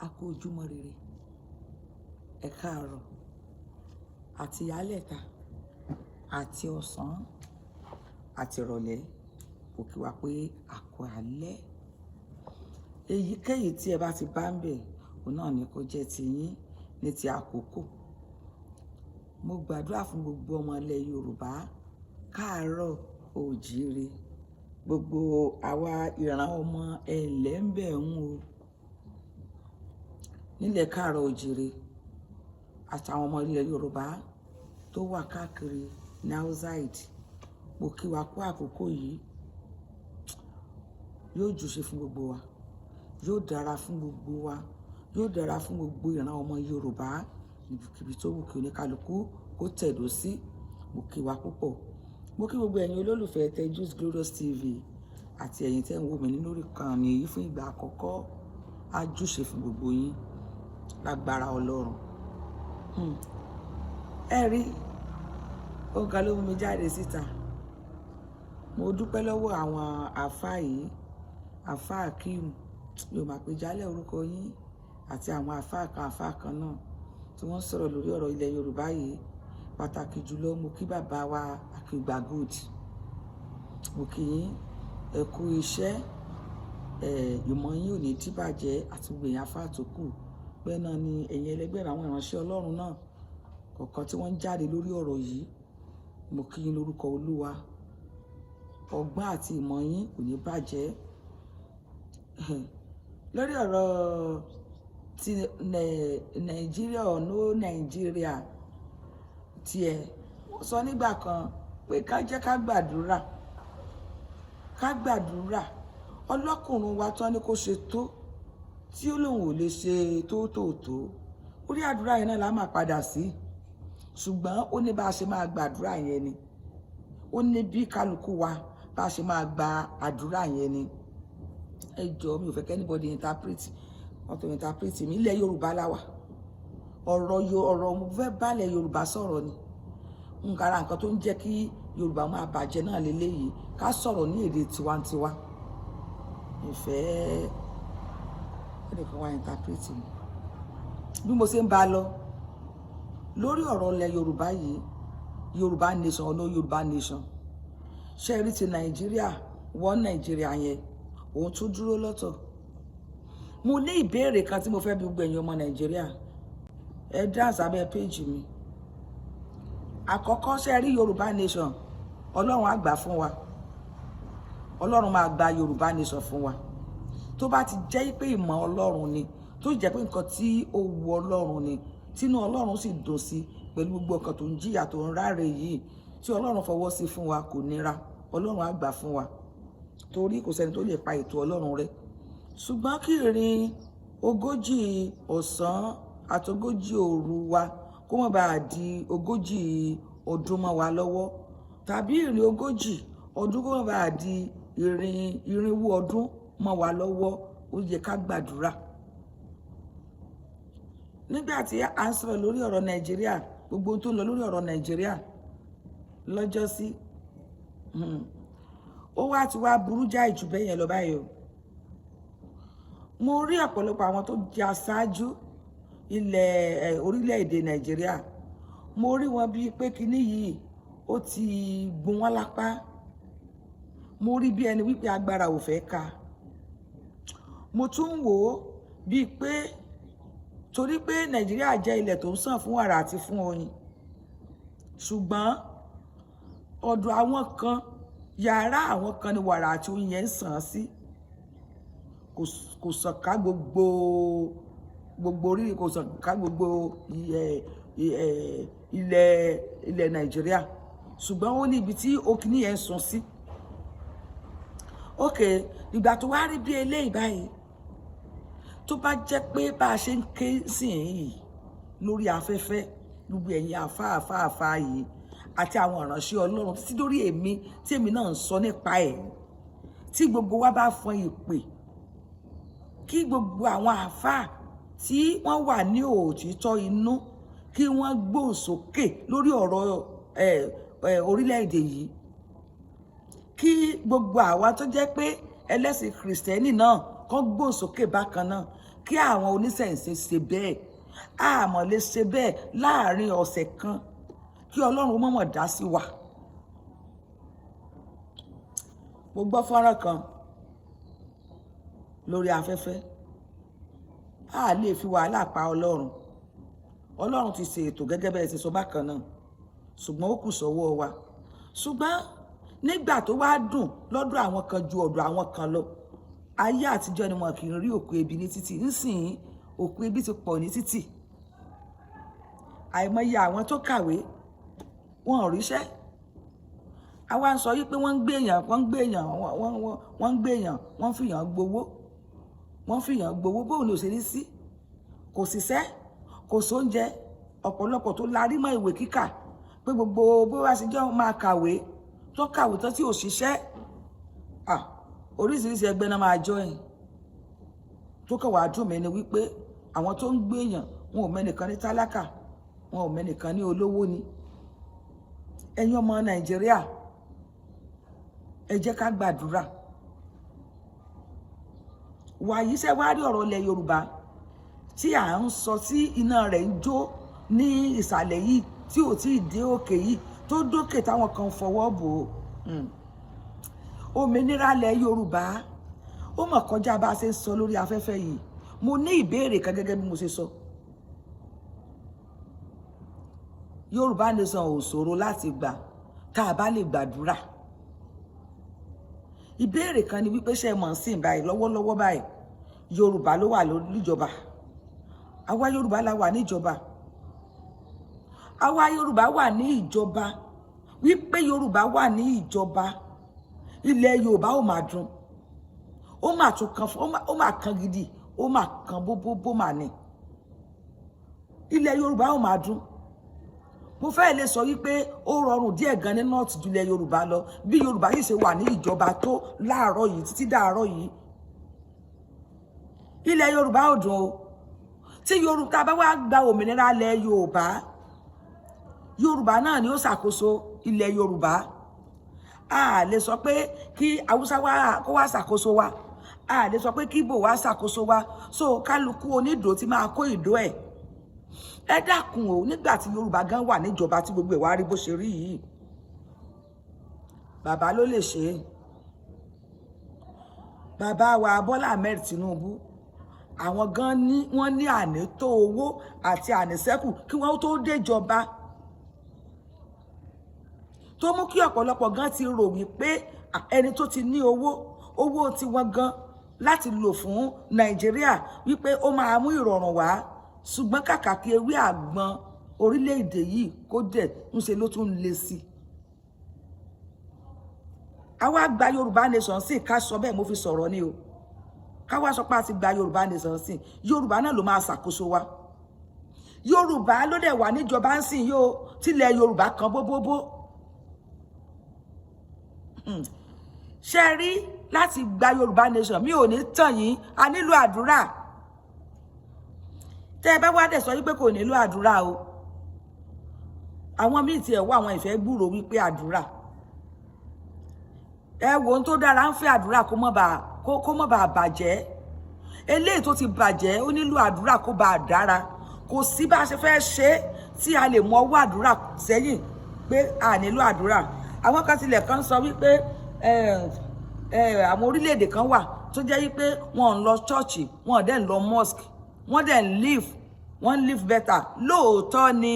a kú ojúmọ́ rere, ẹ káàárọ̀ àti ìyálẹ̀ta àti ọ̀sán àti ìrọ̀lẹ́, kò kí wa pé a kú alẹ́. Èyíkéyìí tí ẹ bá ti bá ń bẹ̀, òun náà ni kó jẹ́ ti yín ní ti àkókò. Mo gbàdúrà fún gbogbo ọmọ ilẹ̀ Yorùbá káàárọ̀ oòjíire, gbogbo àwa ìran ọmọ ẹ̀lẹ́ ń bẹ̀ ń o nílẹ̀ káàárọ̀ oòjíire àtàwọn ọmọ ilẹ̀ Yorùbá tó wà káàkiri ní outside. Mo kí wa kú àkókò yìí, yóò júṣe fún gbogbo wa, yóò dára fún gbogbo wa, yóò dára fún gbogbo ìran ọmọ Yorùbá níbikíbi tó wù kí oníkálukú kó tẹ̀dó sí. Mo kí wa púpọ̀. Mo kí gbogbo ẹ̀yin olólùfẹ́ Teju's Glorious TV àti ẹ̀yin tẹ́ ń wò mí nínú ìkànnì yìí fún ìgbà àkọ́kọ́. Á júṣe fún gbogbo yín lágbára Ọlọ́run. Ẹ rí, ọ̀gá ló mú mi jáde síta. Mo dúpẹ́ lọ́wọ́ àwọn àfáà yìí, àfáà Akeem, yóò máa pè jálẹ̀ orúkọ yín, àti àwọn àfáà kan náà tí wọ́n sọ̀rọ̀ lórí ọ̀rọ̀ ilẹ̀ Yorùbá yìí. Pàtàkì jùlọ mo kí bàbá wa Akígba Gold. Mo kí yín, ẹ kú iṣẹ́, ìmọ̀ yín ò ní díbàjẹ́ àti gbogbo èèyàn àfáà tó kù. Bẹ́ẹ̀ náà ni ẹ̀yin ẹlẹgbẹ́ àwọn ìránṣẹ́ Ọlọ́run náà kọ̀ọ̀kan tí wọ́n ń jáde lórí ọ̀rọ̀ yìí. Mo kí yín lórúkọ Olúwa. Ọgbọ́n àti ìmọ̀ yín kò ní bàjẹ́. Lórí ọ̀rọ̀ ti Nàìjíríà or no Nàìjíríà tiẹ̀, wọ́n sọ nígbà kan pé ká jẹ́ ká gbàdúrà, ọlọ́kùnrin wa tán ni kó ṣe tó tí ó lóun ò lè ṣe tó orí àdúrà yẹn náà la máa padà sí. Ṣùgbọ́n ó ní bá a ṣe máa gbàdúrà yẹn ni, ó ní bí kálukú wa bá a ṣe máa gba àdúrà yẹn ni. Ẹ jọ̀ọ́, mi ò fẹ́ kí anybody interpret, wọ́n tó interpret mi. Ilẹ̀ Yorùbá la wà, ọ̀rọ̀ mo fẹ́ bálẹ̀ Yorùbá sọ̀rọ̀ ni. Nǹkan tó ń jẹ́ kí Yorùbá máa bàjẹ́ náà lélẹ́yìí, ká sọ̀rọ̀ ní èdè tiwantiwa. Ìfẹ́ ẹnìkan wá interpret mi. Bí mo ṣe ń bá lọ lórí ọ̀rọ̀ ilẹ̀ Yorùbá yìí, Yorùbá nation or no Yorùbá nation, ṣé rí ti Nàìjíríà, wọ́n Nàìjíríà yẹn òun tún dúró lọ́tọ̀. Mo ní ìbéèrè kan tí mo fẹ́ bi gbogbo ẹ̀yin ọmọ Nàìjíríà, ẹ dáhùn sábẹ́ péjì mi. Àkọ́kọ́, ṣé rí Yorùbá nation, Ọlọ́run á gbà fún wa, Ọlọ́run máa gba Yorùbá nation fún wa. Tó bá ti jẹ́ pé ìmọ̀ Ọlọ́run ni, tó jẹ́ pé nǹkan tí ó wu Ọlọ́run ni, tínú Ọlọ́run sì dùn sí pẹ̀lú gbogbo nǹkan tó ń jìyà tó ń ráre yìí, tí Ọlọ́run fọwọ́ sí fún wa, kò nira, Ọlọ́run á gbà fún wa. Torí kò sẹ́ni tó lè pa ètò Ọlọ́run rẹ́. Ṣùgbọ́n kí ìrìn 40 ọ̀sán àti 40 òru wa kó má bàa di 40 ọdún mọ́ wa lọ́wọ́, tàbí ìrìn 40 ọdún kó má bàa di ìrìn 400 ọdún mọ́ wa lọ́wọ́. Ó yẹ ká gbàdúrà. Nígbà tí a ń sọ̀rọ̀ lórí ọ̀rọ̀ Nàìjíríà, gbogbo tó ń lọ lórí ọ̀rọ̀ Nàìjíríà lọ́jọ́ sí, ó wá ti wá burú jáì jù bẹ́ẹ̀ yẹn lọ báyìí o. Mo rí ọ̀pọ̀lọpọ̀ àwọn tó jẹ́ aṣáájú orílẹ̀-èdè Nàìjíríà. Mo rí wọn bíi pé kinní yìí ó ti gún wọn lápá. Mo rí bí ẹni wípé agbára ò fẹ́ ká. Mo tún wò ó bíi pé torí pé Nàìjíríà jẹ́ ilẹ̀ tó ń sàn fún wàrà àti fún oyin, ṣùgbọ́n ọ̀dọ̀ àwọn kan, yàrá àwọn kan ni wàrà àti oyin yẹn ń sàn sí. Kò sàn ká gbogbo orí, kò sàn ká gbogbo ilẹ̀ Nàìjíríà, ṣùgbọ́n ó ní ibi tí okìní yẹn ń sùn sí. Ìgbà tó wá rí bí eléyìí báyìí, tó bá jẹ́ pé bá a ṣe ń ké sí yìí lórí afẹ́fẹ́, gbogbo ẹ̀yin àfáà yìí àti àwọn ìránṣẹ́ Ọlọ́run títí lórí èmi tí èmi náà ń sọ nípa ẹ̀, tí gbogbo wa bá fọn ìpè, kí gbogbo àwọn àfáà tí wọ́n wà ní òtítọ́ inú kí wọ́n gbóhùn sókè lórí ọ̀rọ̀ orílẹ̀-èdè yìí, kí gbogbo àwa tó jẹ́ pé ẹlẹ́sìn Kìrìsìtẹ́nì náà kán gbóhùn sókè bákan náà, kí àwọn oníṣẹ̀ǹṣe ṣe bẹ́ẹ̀ àmọ́ lè ṣe bẹ́ẹ̀ láàrin ọ̀sẹ̀ kan kí Ọlọ́run mọ̀mọ̀ dá sí wa. Mo gbọ́ fọ́nrán kan lórí afẹ́fẹ́ a lè fi wàhálà pa Ọlọ́run. Ọlọ́run ti ṣe ètò gẹ́gẹ́ bẹ́ẹ̀ ṣe sọ bákan náà ṣùgbọ́n ó kù sọ́wọ́ wa. Ṣùgbọ́n nígbà tó wá dùn lọ́dọ̀ àwọn kan ju ọ̀dọ̀ àwọn kan lọ, ayé àtijọ́ ni wọn kì í rí òkú ebi ní títì, nísìnyí òkú ebi ti pọ̀ ní títì. Àìmọye àwọn tó kàwé wọn ò ríṣẹ́. Àwa ń sọ yí pé wọ́n ń gbé èèyàn wọ́n ń gbé èèyàn wọ́n ń fìyàn gbowó bóun ni ò ṣe ní sí, kò síṣẹ́ kò sóúnjẹ. Ọ̀pọ̀lọpọ̀ tó larí mọ́ ìwé kíkà pé gbogbo bó wá sí jẹ́ máa kàwé tó kàwé tán tí ò ṣiṣẹ́. Oríṣiríṣi ẹgbẹ́ náà máa join. Tó kàn wá dùn mí ni wípé àwọn tó ń gbé èèyàn wọn ò mẹ́nìkan ní tálákà, wọn ò mẹ́nìkan ní olówó ni. Ẹ̀yin ọmọ Nàìjíríà, ẹ jẹ́ ká gbàdúrà. Wàyí ṣe wá rí ọ̀rọ̀ ilẹ̀ Yorùbá tí à ń sọ tí iná rẹ̀ ń jó ní ìsàlẹ̀ yìí tí ò tí ì dé òkè yìí tó dókè táwọn kan fọwọ́ bò ó. Òmìnira ilẹ̀ Yorùbá ó mọ̀ kọjá bá a ṣe ń sọ lórí afẹ́fẹ́ yìí. Mo ní ìbéèrè kan gẹ́gẹ́ bí mo ṣe sọ. Yorùbá nation ò ṣòro láti gbà tá a bá lè gbàdúrà. Ìbéèrè kan ni wípé ṣé mọ̀ sí báyìí lọ́wọ́lọ́wọ́ báyìí Yorùbá ló wà níjọba. Àwa Yorùbá la wà níjọba. Àwa Yorùbá wà ní ìjọba. Wípé Yorùbá wà ní ìjọba, ilẹ̀ Yorùbá ó máa dùn. Ó máa tún kan ó máa kan gidi, ó máa kan bó máa ní. Ilẹ̀ Yorùbá ó máa dùn. Mo fẹ́ lè sọ wípé ó rọrùn díẹ̀ gan ní north ju ilẹ̀ Yorùbá lọ bí Yorùbá yìí ṣe wà ní ìjọba tó láàárọ̀ yìí títí dàárọ̀ yìí. Ilẹ̀ Yorùbá ò dùn o. Tí Yorùbá bá wá gba òmìnira ilẹ̀ Yorùbá, Yorùbá náà ni ó ṣàkóso ilẹ̀ Yorùbá. A lè sọ pé kí Haúsá kó wá ṣàkóso wa, a lè sọ pé kí Ìgbò wá ṣàkóso wa. So kálukú onídò ti máa kó ìdó ẹ̀. Ẹ dákun o, nígbà tí Yorùbá gan wà níjọba tí gbogbo ẹ̀ wá rí bó ṣe rí yìí, bàbá ló lè ṣe é. Bàbá wa Bọ́lá Ahmed Tinubu, àwọn gan ní wọ́n ní ànító owó àti àníṣẹ́kù kí wọ́n tó déjọba, tó mú kí ọ̀pọ̀lọpọ̀ gan ti rò wípé ẹni tó ti ní owó tí wọ́n gan láti lò fún Nàìjíríà wípé ó máa mú ìrọ̀rùn wá. Ṣùgbọ́n kàkà kí ewé àgbọn orílẹ̀-èdè yìí kó dẹ̀ ń ṣe ló tún le sí. Àwa gba Yorùbá nation sí ká sọ bẹ́ẹ̀ mo fi sọ̀rọ̀ ni o. Ká wá sọ pé a ti gba Yorùbá nation sí. Yorùbá náà ló máa ṣàkóso wa. Yorùbá ló dẹ̀ wà níjọba ń sìn yóò tilẹ̀ Yorùbá kan bóbóbó. Ṣé rí láti gba Yorùbá nation mi ò ní tàn yín, a nílò àdúrà. Tẹ́ bá wá dẹ̀ sọ wípé kò nílò àdúrà o. Àwọn míì tí ẹ̀ wá àwọn ìfẹ́ gbúrò wípé àdúrà. Ẹ wo ohun tó dára ń fẹ́ àdúrà kó mọ́ bá bàjẹ́. Eléyìí tó ti bàjẹ́ ó nílò àdúrà kó bá dára. Kò sí bá ṣe fẹ́ ṣe tí a lè mú ọwọ́ àdúrà sẹ́yìn pé a nílò àdúrà. Àwọn kan tilẹ̀ kan sọ wípé àwọn orílẹ̀-èdè kan wà tó jẹ́ wípé wọn ń lọ church, wọn dẹ̀ ń lọ mosque, wọ́n dẹ̀ ń live better. Lóòótọ́ ni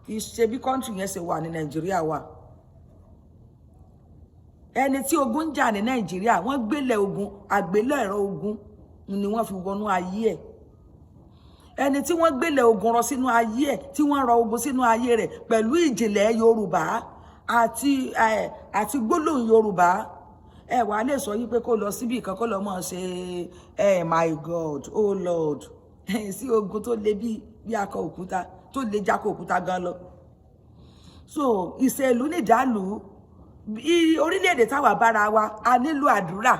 kì í ṣe bí country yẹn ṣe wà ní Nàìjíríà wà. Ẹni tí ogun ń jà ní Nàìjíríà wọ́n gbélé ogun, àgbélẹ̀rọ ogun ni wọ́n fi wọnú ayé ẹ̀. Ẹni tí wọ́n gbélé ogun rọ sínú ayé ẹ̀, tí wọ́n rọ ogun sínú ayé rẹ̀ pẹ̀lú ìjìnlẹ̀ Yorùbá àti gbólóhùn Yorùbá. Ẹ wá lè sọ yí pé kó lọ síbi kan kó lọ mọ̀ ṣe my God, oh Lord, sí ogun tó le bí akọ òkúta, tó le jákò òkúta gan lọ. So ìṣèlú nìdálù orílẹ̀-èdè táwa bára wa a nílò àdúrà.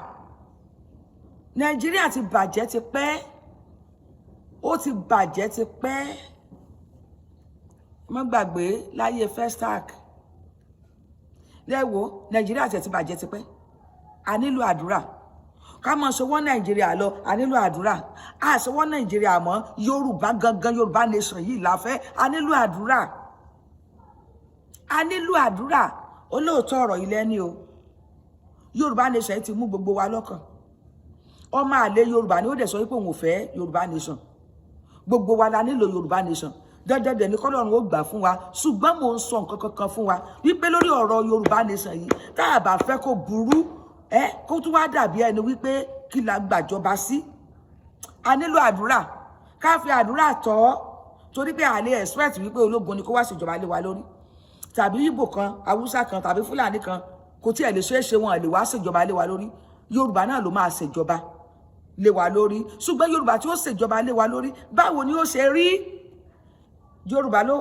Nàìjíríà ti bàjẹ́ ti pẹ́, ó ti bàjẹ́ ti pẹ́. Má gbàgbé láyé Festac lẹ́wọ̀ Nàìjíríà ti bàjẹ́ ti pẹ́. A nílò àdúrà. ká mọ̀ ṣọwọ́ Nàìjíríà lọ a nílò àdúrà a ṣọwọ́ Nàìjíríà mọ́ Yorùbá gangan Yorùbá nation yìí la fẹ́ a nílò àdúrà olóòótọ́ ọ̀rọ̀ ilẹ̀ ni o Yorùbá nation ti mú gbogbo wa lọ́kàn ọmọ àlè Yorùbá ni ó dẹ̀ sọ wípé òun ò fẹ́ Yorùbá nation gbogbo wa la nílò Yorùbá nation dandan ní kọ́lọ́run ó gbà fún wa ṣùgbọ́n mò ń sọ nǹkan kankan fún wa wípé lórí ọ̀rọ̀ Yorùbá nation yìí tá a bá fẹ́ kó burú kó tún wá dàbí ẹni wípé kí la gbàjọba sí a nílò àdúrà ká fi àdúrà tọ́ torí pé a lè expect wípé ológun ni kó wá ṣèjọba lé wa lórí tàbí Ìgbò kan Haúsá kan tàbí Fúlàní kan kò tí ẹ lè ṣeéṣe wọn lè wá ṣèjọba lé wa lórí Yorùbá náà ló máa ṣèjọba lé wa lórí ṣùgbọ́n Yorùbá tí ó ṣèjọba lé wa lórí báwo ni ó ṣe rí Yorùbá ló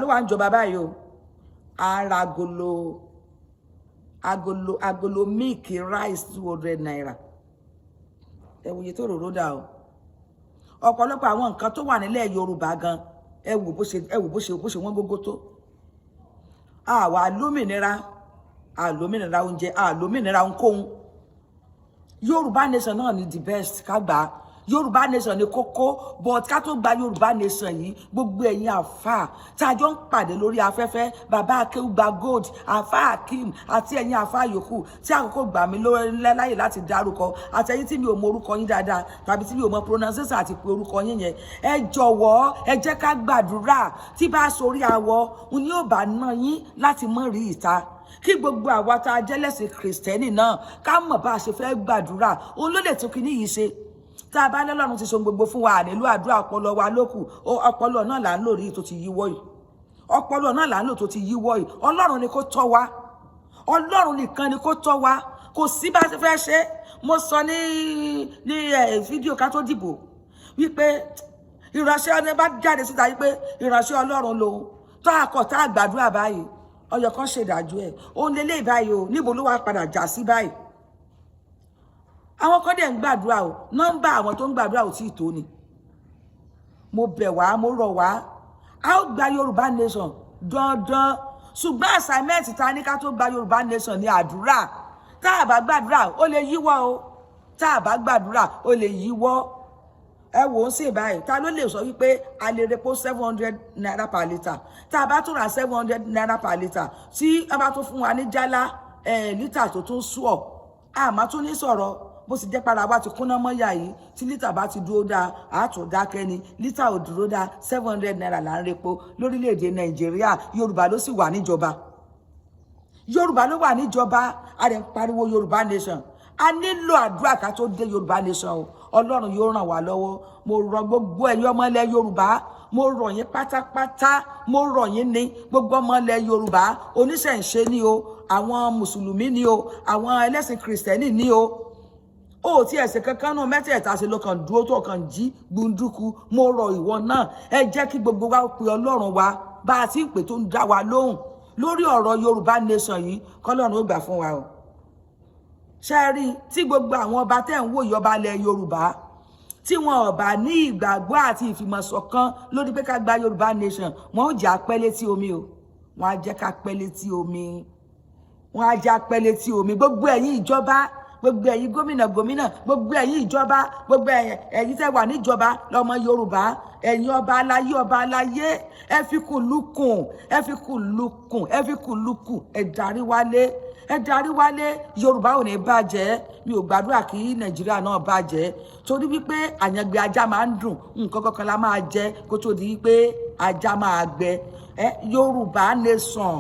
wà ń jọba báyìí o ara agolo milk rice 200 naira ẹ wòye tó rò dà o ọ̀pọ̀lọpọ̀ àwọn nǹkan tó wà nílẹ̀ Yorùbá gan ẹ wò bó ṣe wọ́n gógó tó àwa lómìnira oúnjẹ lómìnira ohunkóhun Yorùbá nation náà ni the best ká gbà á Yorùbá nation ni kókó but ká tó gba Yorùbá nation yìí gbogbo ẹ̀yin àfà tá a jọ ń pàdé lórí afẹ́fẹ́ bàbá Akéwùgbà Gold àfà Akeem àti ẹ̀yin àfà yòókù tí àkókò gbà mí láyè láti dárúkọ àtẹ̀yin tí mi ò mọ orúkọ yín dáadáa tàbí tí mi ò mọ pronunciation àti pé orúkọ yín yẹn ẹ jọ̀wọ́ ẹ jẹ́ ká gbàdúrà tí bá sórí awọ òun ni yóò bá ná yín láti mọ̀ rí ìta kí gbogbo àwa tá a jẹ́ lẹ́sìn Kristẹni náà ká mọ̀ bá a ṣe fẹ́ gbàdúrà òun ló lè tún kíní yìí ṣe tá a bá lọ́lọ́run ti so gbogbo fún wa nílò àdúrà ọpọlọ wa lókù ọpọlọ náà là ń lò rí tó ti yíwọ́ yìí ọpọlọ náà là ń lò tó ti yíwọ́ yìí Ọlọ́run ni kó tọ́ wa Ọlọ́run nìkan ni kó tọ́ wa kò sí bá ṣe fẹ́ ṣe mo sọ ní fídíò ká tó dìbò wípé ìránṣẹ́ ọdún bá jáde síta wípé ìránṣẹ́ Ọlọ́run lòun tó àkọ́ tá a gbàdúrà báyìí ọyọ kan ṣèdájọ́ ẹ̀ òun lélẹ́yìí báyìí o níbo ló wá padà já sí báyìí àwọn kan dẹ̀ ń gbàdúrà o nọ́mbà àwọn tó ń gbàdúrà ò tí ì tó ni mo bẹ̀ wá mo rọ̀ wá a ó gba Yorùbá nation dandan ṣùgbọ́n assignment ta ní ká tó gba Yorùbá nation ní àdúrà tá a bá gbàdúrà ó lè yíwọ́ o tá a bá gbàdúrà ó lè yíwọ́ ẹ wò ó ṣe báyìí ta ló lè sọ wípé a lè repo 700 naira per litre tá a bá tún ra 700 naira per litre tí a bá tún fún wa ní jálá lítà tó tún sùọ̀ àmọ́ tún ní sọ̀rọ̀ bó sì jẹ́ para wa ti kúnná mọ́yà yìí tí lítà bá ti dúró dáa àátún dákẹ́ ni lítà ò dúró dáa 700 naira là ń repo lórílẹ̀‐èdè Nàìjíríà Yorùbá ló sì wà níjọba Yorùbá ló wà níjọba a rẹ̀ ń pariwo Yorùbá nation a nílò àdúrà ká tó dé Yorùbá nation o Ọlọ́run yóò ràn wá lọ́wọ́ mo rọ gbogbo ẹ̀yin ọmọ ilẹ̀ Yorùbá mo rọ̀ yín pátápátá mo rọ̀ yín ní gbogbo ọmọ ilẹ̀ Yorùbá oníṣẹ̀ǹṣe ni o àwọn mùsùlùmí ni o àwọn ẹlẹ́sìn kìrìsìtẹ́nì ni o ó tí ẹ̀sìn kankan náà mẹ́tẹ̀ẹ̀ta ṣe ló kàn dúró tó kàn jí gbunduku mo rọ̀ ìwọ náà ẹ jẹ́ kí gbogbo wa pe Ọlọ́run wa bá a ti ń pè tó ń dá wa lóhùn lórí ọ̀rọ̀ Yorùbá nation yìí kọ́lọ́run ó gbà fún wa o ṣe rí tí gbogbo àwọn ọba tẹ́ ń wò yọba ilẹ̀ Yorùbá tí wọn ọba ní ìgbàgbọ́ àti ìfìmọ̀ṣọ̀kan lórí pé ká gba Yorùbá nation wọn ó jẹ́ apẹ́ létí omi o wọn á jẹ́ ká pẹ́ létí omi wọn á jẹ́ apẹ́ létí omi gbogbo ẹ̀yin ìjọba gbogbo ẹ̀yin gómìnà gbogbo ẹ̀yin ìjọba gbogbo ẹ̀yin tẹ́ wà níjọba lọ́mọ Yorùbá ẹ̀yin ọba aláyé ẹ fi kù lukùn ẹ darí wálé Yorùbá ò ní bàjẹ́ mi ò gbàdúrà kí Nàìjíríà náà bàjẹ́ torí wípé àyàngbé ajá máa ń dùn nǹkan kankan la máa jẹ kó tó di wípé ajá máa gbẹ Yorùbá nation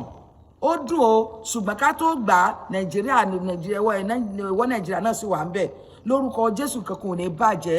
ó dùn o ṣùgbọ́n ká tó gbà Nàìjíríà ìwọ Nàìjíríà náà sì wà ń bẹ̀ lórúkọ Jésù kankan ò ní bàjẹ́.